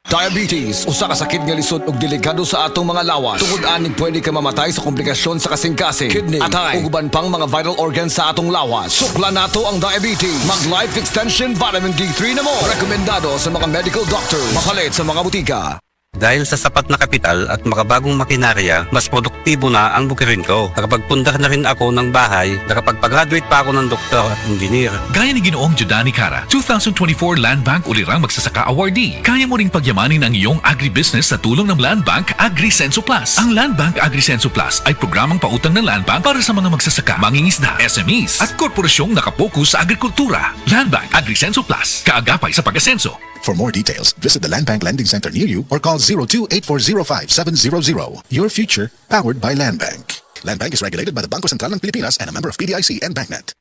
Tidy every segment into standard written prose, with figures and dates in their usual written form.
Diabetes, usa ka sakit nga lisod ug delikado sa atong mga lawas. Tungod aning pwede ka mamatay sa komplikasyon sa kasing-kasing, kidney, atay, ug uban pang mga vital organs sa atong lawas. Sukla nato ang diabetes. Mag Life Extension Vitamin D3 na mo. Rekomendado sa mga medical doctor. Makalit sa mga butika. Dahil sa sapat na kapital at makabagong makinarya, mas produktibo na ang bukirin ko. Nakapagpundar na rin ako ng bahay, nakapagpag-graduate pa ako ng doktor at engineer. Gaya ni Ginoong Jodani Cara, 2024 Land Bank Ulirang Magsasaka Awardee. Kaya mo ring pagyamanin ang iyong agribusiness sa tulong ng Land Bank AgriSenso Plus. Ang Land Bank AgriSenso Plus ay programang pautang ng Land Bank para sa mga magsasaka, mangingisda, SMEs at korporasyong nakapokus sa agrikultura. Land Bank AgriSenso Plus, kaagapay sa pag-asenso. For more details, visit the Land Bank Lending Center near you or call 02-8405-700. Your future, powered by Land Bank. Land Bank is regulated by the Bangko Sentral ng Pilipinas and a member of PDIC and BancNet.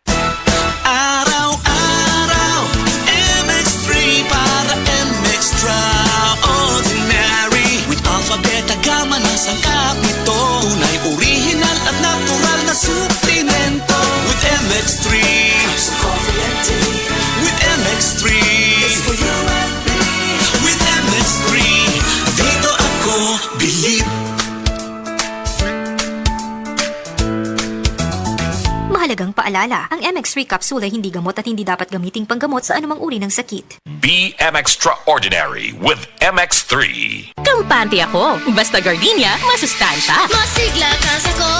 Araw-araw, MX3 para MX-Traordinary. With alphabet, gamma na sangkap nito. Tunay, original at natural na suplemento. With MX3, so coffee and tea. With MX3, it's for you and me. With MX3, dito ako believe. Mahalagang paalala, ang MX3 capsule ay hindi gamot at hindi dapat gamiting panggamot sa anumang uri ng sakit. Be Extraordinary with MX3. Kampante ako. Basta gardenia, masustansya. Masigla kasi ko,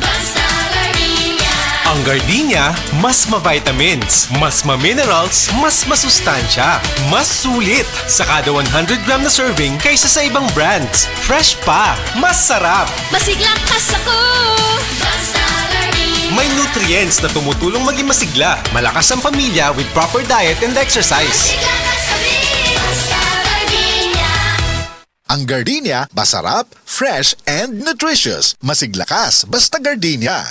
basta gardenia. Ang gardenia, mas ma-vitamins, mas ma-minerals, mas masustansya, mas sulit sa kada 100 gram na serving kaysa sa ibang brands. Fresh pa, mas sarap. Masigla kasi ko, basta gardenia. May nutrients na tumutulong maging masigla, malakas ang pamilya with proper diet and exercise. Masigla kasi, basta gardenia. Ang Gardenia, masarap, fresh, and nutritious. Masiglakas, basta Gardenia.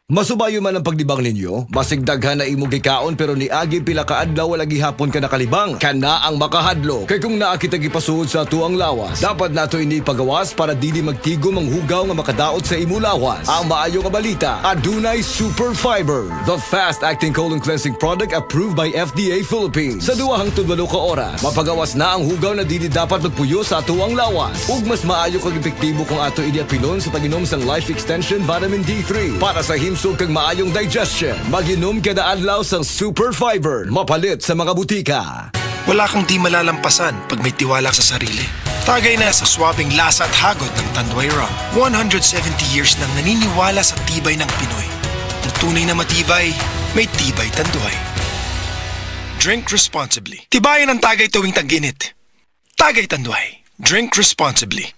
Masubayo man ang pagdibang ninyo, masigdaghan na imong gikaon pero ni agi pila ka adlaw wala gihapon ka nakalibang. Kana ang makahadlo. Kay kung naa kita gipasuod sa tuang lawas, dapat nato ini pagawas para dili magtigom ang hugaw nga makadaot sa imo lawas. Ang maayo nga balita, adunay Super Fiber, the fast-acting colon cleansing product approved by FDA Philippines. Sa 2 hangtod 8 ka oras, mapagawas na ang hugaw na dili dapat magpuyo sa tuang lawas. Ug mas maayo kag epektibo kung ato ini apilon sa paginom sang Life Extension Vitamin D3 para sa himsog kag maayong digestion. Maginom kada adlaw sang Super Fiber, mapalit sa mga butika. Wala kang di malalampasan pag may tiwala sa sarili. Tagay na sa swabing lasa at hagod ng Tanduay Rum. 170 years nang naniniwala sa tibay ng Pinoy. Ang tunay na matibay, may tibay Tanduay. Drink responsibly. Tibayan ang Tagay tuwing tag-init. Tagay Tanduay. Drink responsibly.